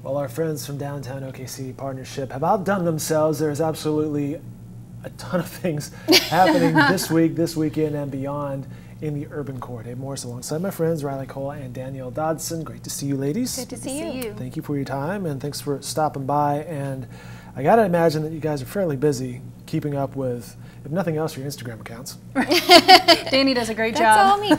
Well, our friends from downtown OKC Partnership have outdone themselves. There's absolutely a ton of things happening this week, this weekend, and beyond in the urban core. Dave Morris alongside my friends Riley Cole and Danielle Dodson. Great to see you, ladies. Good to see you. Thank you for your time, and thanks for stopping by. And I got to imagine that you guys are fairly busy keeping up with, if nothing else, your Instagram accounts. Danny does a great That's job. all me.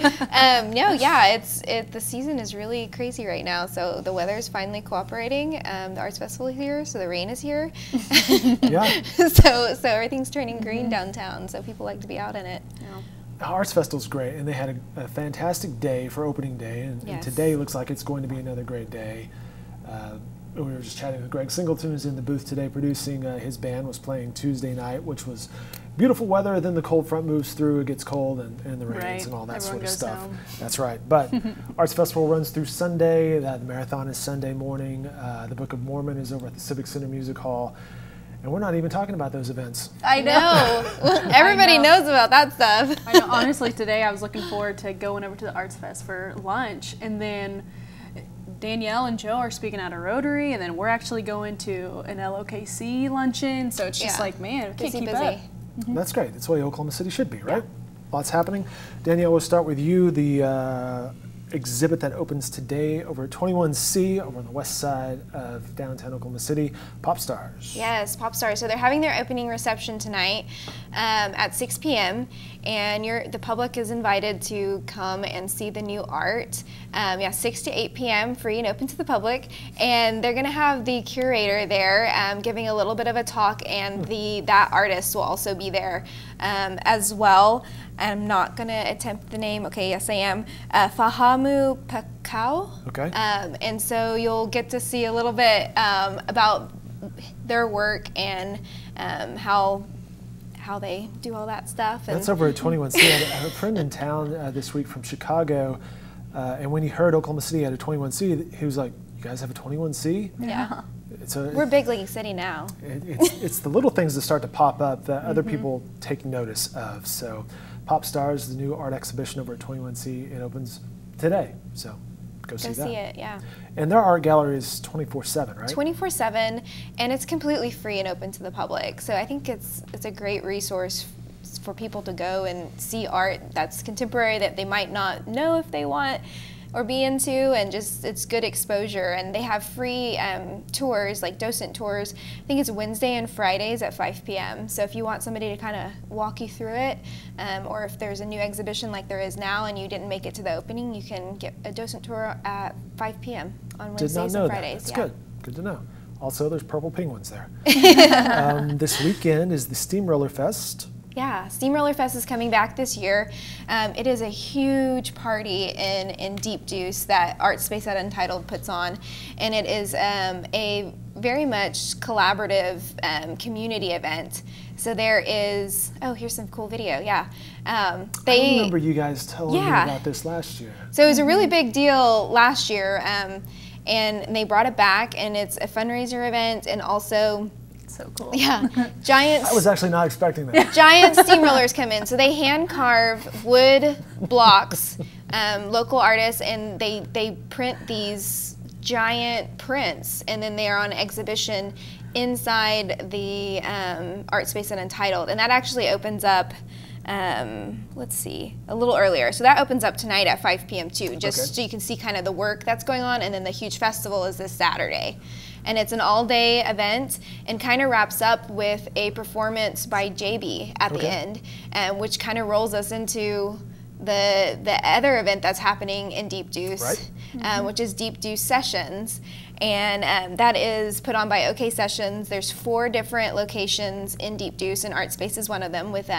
No, yeah, the season is really crazy right now. So the weather is finally cooperating. The arts festival is here, so the rain is here. Yeah. So everything's turning green downtown. So people like to be out in it. Yeah. The Arts Festival's great, and they had a fantastic day for opening day, and today looks like it's going to be another great day. We were just chatting with Greg Singleton, who's in the booth today producing. His band was playing Tuesday night, which was beautiful weather. Then the cold front moves through, it gets cold, and the rains and all that sort of stuff. Home. That's right. But Arts Festival runs through Sunday. The marathon is Sunday morning. The Book of Mormon is over at the Civic Center Music Hall. And we're not even talking about those events. I know. Everybody knows about that stuff. I know. Honestly, today I was looking forward to going over to the Arts Fest for lunch, and then Danielle and Joe are speaking at a Rotary, and then we're actually going to an LOKC luncheon. So it's just like, man, we can't keep up. That's great. That's the way Oklahoma City should be, right? Lots happening. Danielle, we'll start with you. The exhibit that opens today over at 21C over on the west side of downtown Oklahoma City, Pop Stars. Yes, Pop Stars. So they're having their opening reception tonight at 6 p.m. and the public is invited to come and see the new art. 6 to 8 p.m. free and open to the public, and they're going to have the curator there giving a little bit of a talk, and that artist will also be there as well. I'm not going to attempt the name. Okay, yes I am. Fahamu Pakau. Okay. And so you'll get to see a little bit about their work and how they do all that stuff. That's over at 21C. I had a friend in town this week from Chicago, and when he heard Oklahoma City had a 21C, he was like, "You guys have a 21C?" Yeah. We're Big League City now. It's the little things that start to pop up that other people take notice of. So Pop Stars, the new art exhibition over at 21C, it opens today. So go see that. Go see it, yeah. And their art gallery is 24/7, right? 24/7, and it's completely free and open to the public. So I think it's a great resource for people to go and see art that's contemporary that they might not know if they want or be into, and just it's good exposure. And they have free tours, like docent tours. I think it's Wednesday and Fridays at 5 p.m. So if you want somebody to kind of walk you through it, or if there's a new exhibition like there is now and you didn't make it to the opening, you can get a docent tour at 5 p.m. on Wednesdays and Fridays. That's good. Good to know. Also, there's purple penguins there. This weekend is the Steamroller Fest. Yeah, Steamroller Fest is coming back this year. It is a huge party in Deep Deuce that Art Space at Untitled puts on, and it is a very much collaborative community event. So there is, here's some cool video, yeah. I remember you guys telling me about this last year. So it was a really big deal last year, and they brought it back, and it's a fundraiser event, and also so cool. Yeah, giant. I was actually not expecting that. Giant steamrollers come in, so they hand carve wood blocks, local artists, and they print these giant prints, and then they are on exhibition inside the Art Space at Untitled, and that actually opens up. Let's see, a little earlier. So that opens up tonight at 5 p.m. too, just so you can see kind of the work that's going on, and then the huge festival is this Saturday. And it's an all-day event and kind of wraps up with a performance by JB at the end, which kind of rolls us into the other event that's happening in Deep Deuce, which is Deep Deuce Sessions. And that is put on by OK Sessions. There's 4 different locations in Deep Deuce, and Art Space is one of them with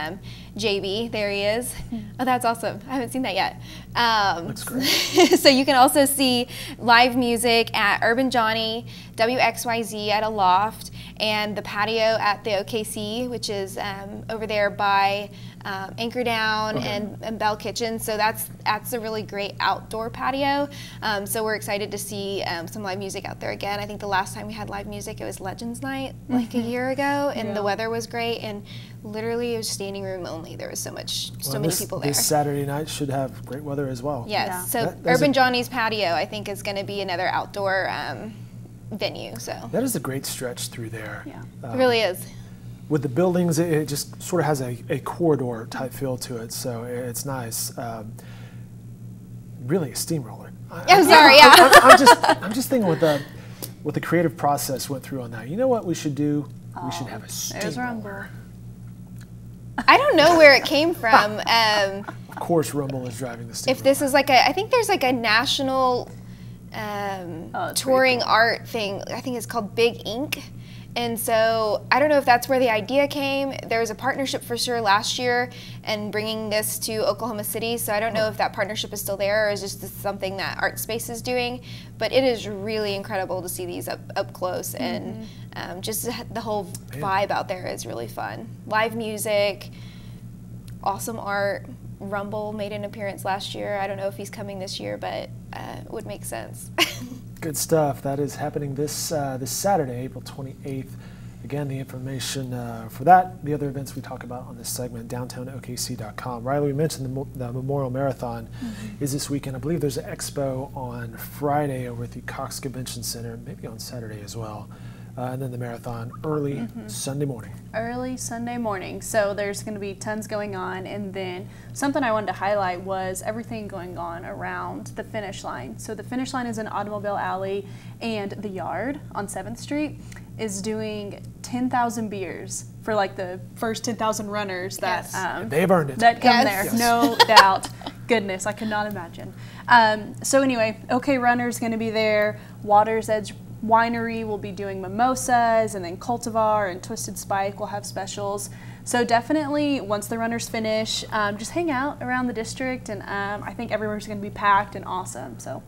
JB. There he is. Oh, that's awesome. I haven't seen that yet. Looks great. So you can also see live music at Urban Johnny, WXYZ at a Loft, and the Patio at the OKC, which is over there by Anchor Down and Bell Kitchen. So that's a really great outdoor patio. So we're excited to see some live music out there again. I think the last time we had live music, it was Legends Night like a year ago, and the weather was great, and literally it was standing room only. There was so many people there. This Saturday night should have great weather as well. Yes, so Urban Johnny's Patio I think is going to be another outdoor venue. So that is a great stretch through there. Yeah, it really is. With the buildings, it just sort of has a corridor type feel to it, so it's nice. Really, a steamroller. I'm sorry. Yeah. I'm just thinking what the creative process went through on that. You know what we should do? We should have a steamroller. I don't know where it came from. Of course, Rumble is driving the steamroller. If this is like I think there's like a national touring art thing. I think it's called Big Ink. And so I don't know if that's where the idea came. There was a partnership for sure last year and bringing this to Oklahoma City. So I don't know if that partnership is still there or is just something that Art Space is doing. But it is really incredible to see these up close. And just the whole vibe out there is really fun. Live music, awesome art. Rumble made an appearance last year. I don't know if he's coming this year, but it would make sense. Good stuff. That is happening this Saturday, April 28th. Again, the information for that, the other events we talk about on this segment, downtownkc.com. Riley, we mentioned the Memorial Marathon is this weekend. I believe there's an expo on Friday over at the Cox Convention Center, maybe on Saturday as well. And then the marathon early Sunday morning. Early Sunday morning. So there's going to be tons going on. And then something I wanted to highlight was everything going on around the finish line. So the finish line is in Automobile Alley, and the Yard on 7th Street is doing 10,000 beers for like the first 10,000 runners that they've earned it. That come there, no doubt. Goodness, I could not imagine. So anyway, OK Runner's going to be there. Water's Edge Winery will be doing mimosas, and then Cultivar and Twisted Spike will have specials. So definitely, once the runners finish, just hang out around the district, and I think everywhere's going to be packed and awesome. So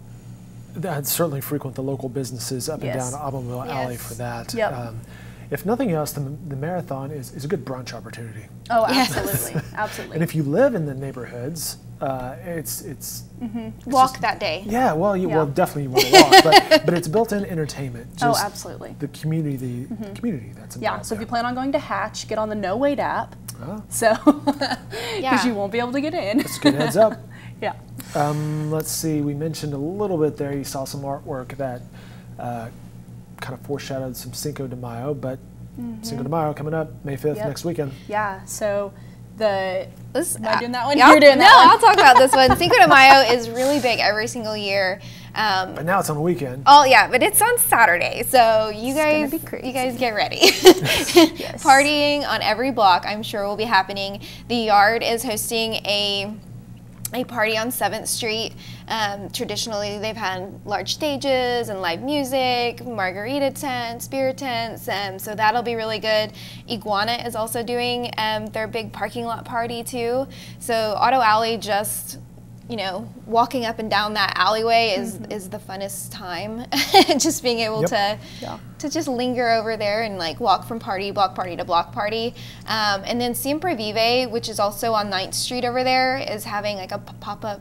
I'd certainly frequent the local businesses up and down Automobile Alley for that. Yep. If nothing else, the marathon is a good brunch opportunity. Oh, absolutely, absolutely. And if you live in the neighborhoods, it's walk that day. Yeah, well, well, definitely you want to walk, but it's built-in entertainment. Just absolutely. The community, community that's involved. Yeah. So if you plan on going to Hatch, get on the No Wait app. So because you won't be able to get in. That's a good heads up. Yeah. Let's see. We mentioned a little bit there. You saw some artwork that kind of foreshadowed some Cinco de Mayo, but Cinco de Mayo coming up May 5th next weekend. Yeah. So am I doing that one? You're doing that one. I'll talk about this one. Cinco de Mayo is really big every single year. But now it's on the weekend. Oh yeah, but it's on Saturday, so you guys get ready. Partying on every block, I'm sure, will be happening. The Yard is hosting a party on 7th Street. Traditionally, they've had large stages and live music, margarita tents, beer tents, so that'll be really good. Iguana is also doing their big parking lot party too. So Auto Alley, just walking up and down that alleyway is the funnest time. Just being able to just linger over there and like walk from block party to block party. And then Siempre Vive, which is also on 9th Street over there, is having like a pop-up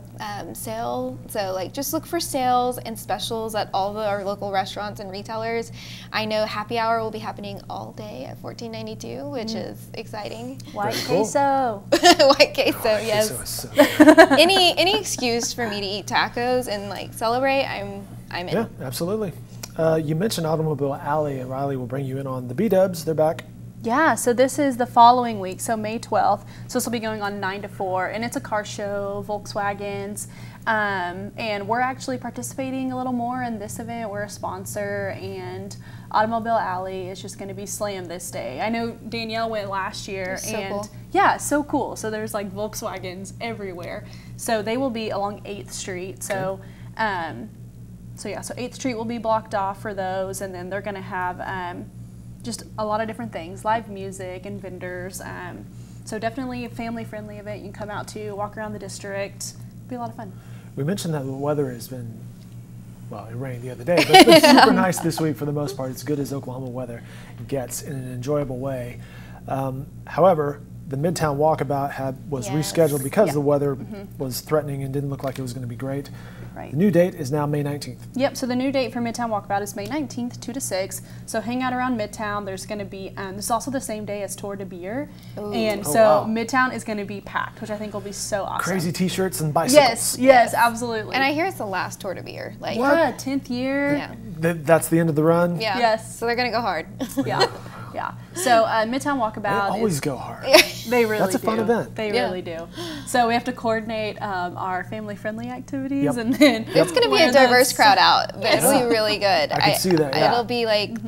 sale. So like just look for sales and specials at all of our local restaurants and retailers. I know happy hour will be happening all day at 1492, which is exciting. White queso. White queso, yes. Queso is so good. Any excuse for me to eat tacos and like celebrate, I'm in. Yeah, absolutely. You mentioned Automobile Alley, and Riley will bring you in on the VDubs. They're back. Yeah, so this is the following week, so May 12th. So this will be going on 9 to 4, and it's a car show, Volkswagens, and we're actually participating a little more in this event. We're a sponsor, and Automobile Alley is just going to be slammed this day. I know Danielle went last year, and cool. Yeah, so cool. So there's like Volkswagens everywhere. So they will be along 8th Street. So, so 8th Street will be blocked off for those, and then they're going to have just a lot of different things, live music and vendors. So definitely a family-friendly event. You can come out to walk around the district. It'll be a lot of fun. We mentioned that the weather has been, well, it rained the other day, but it's been super nice this week for the most part. It's good as Oklahoma weather gets in an enjoyable way. However, the Midtown walkabout was rescheduled because the weather was threatening and didn't look like it was going to be great. Right. The new date is now May 19th. Yep, so the new date for Midtown Walkabout is May 19th, 2 to 6. So hang out around Midtown. There's going to be, this is also the same day as Tour de Beer. Ooh. And Oh, so wow. Midtown is going to be packed, which I think will be so awesome. Crazy t-shirts and bicycles. Yes, absolutely. And I hear it's the last Tour de Beer. Like, Yeah, 10th year. yeah. That's the end of the run? Yeah. Yes. So they're going to go hard. Yeah. Yeah. So Midtown They Walkabout always is, go hard. they really That's a do. fun event. They Yeah. really do. So we have to coordinate our family-friendly activities, Yep. and then It's going to be wear a diverse those- crowd out, but it'll Yeah. be really good. I can see that, yeah. It'll be like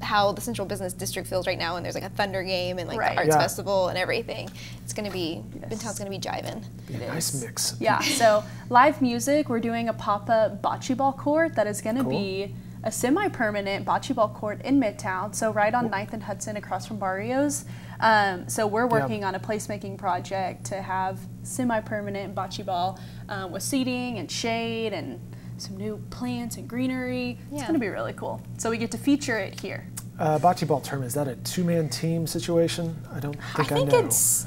how the Central Business District feels right now when there's like a Thunder game and like Right. the Arts Yeah. Festival and everything. It's going to be, Midtown's going to be jiving. Be a nice mix. Yeah, so live music, we're doing a pop-up bocce ball court that is going to Cool. be a semi-permanent bocce ball court in Midtown, so right on 9th and Hudson across from Barrios. So we're working on a placemaking project to have semi-permanent bocce ball with seating and shade and some new plants and greenery. It's Yeah. going to be really cool. So we get to feature it here. Bocce ball tournament, is that a two-man team situation? I don't think I think know. it's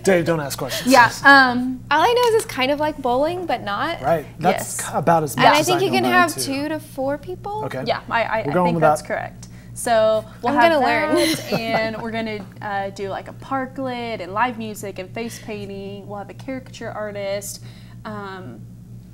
Dave, don't ask questions. yeah. All I know is it's kind of like bowling, but not. Right. That's Yes. about as much And I as think you know can about have it, too. 2 to 4 people. Okay. Yeah, I We're going think with that's that. correct. So we'll I'm have gonna learn. that, and we're gonna do like a parklet and live music and face painting. We'll have a caricature artist,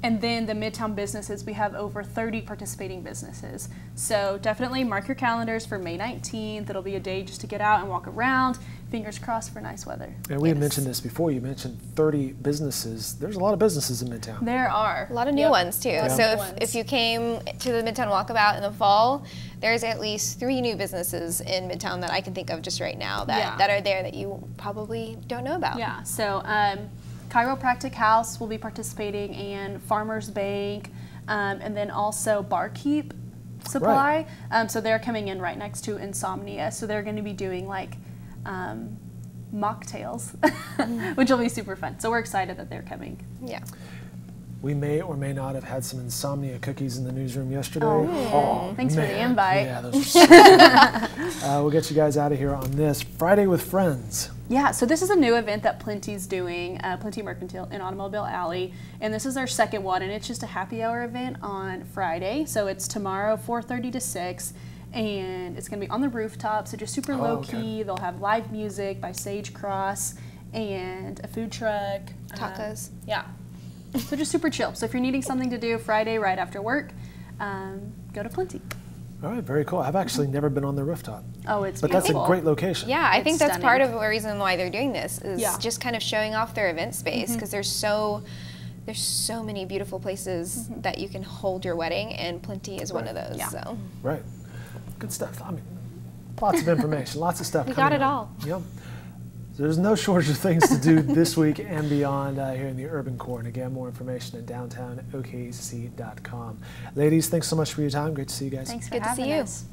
and then the Midtown businesses. We have over 30 participating businesses. So definitely mark your calendars for May 19th. It'll be a day just to get out and walk around. Fingers crossed for nice weather. And we had Yes. mentioned this before. You mentioned 30 businesses. There's a lot of businesses in Midtown. There are A lot of new Yep. ones too. Yeah. So Ones. if you came to the Midtown Walkabout in the fall, there's at least 3 new businesses in Midtown that I can think of just right now that are there that you probably don't know about. Yeah, so Chiropractic House will be participating, and Farmers Bank, and then also Barkeep Supply. So they're coming in right next to Insomnia. So they're going to be doing like mocktails, which will be super fun. So we're excited that they're coming. Yeah. We may or may not have had some insomnia cookies in the newsroom yesterday. Oh, thanks for the man. invite. Yeah, those are so good. We'll get you guys out of here on this Friday with Friends. Yeah, so this is a new event that Plenty's doing, Plenty Mercantile in Automobile Alley, and this is our second one, and it's just a happy hour event on Friday. So it's tomorrow, 4:30 to 6, and it's going to be on the rooftop, so just super low-key. Okay. They'll have live music by Sage Cross and a food truck. Tacos. Yeah. So just super chill. So if you're needing something to do Friday right after work, go to Plenty. All right, very cool. I've actually never been on the rooftop, Oh, it's but that's a beautiful. great location. Yeah, I think It's that's part stunning. of the reason why they're doing this is Yeah. just kind of showing off their event space because there's so many beautiful places that you can hold your wedding, and Plenty is one of those. Yeah. So Right. Good stuff. I mean, lots of information, lots of stuff We coming got it up. all. Yep. So there's no shortage of things to do this week and beyond here in the urban core. And again, more information at downtownkc.com. Ladies, thanks so much for your time. Great to see you guys. Thanks for Good to having see you. us.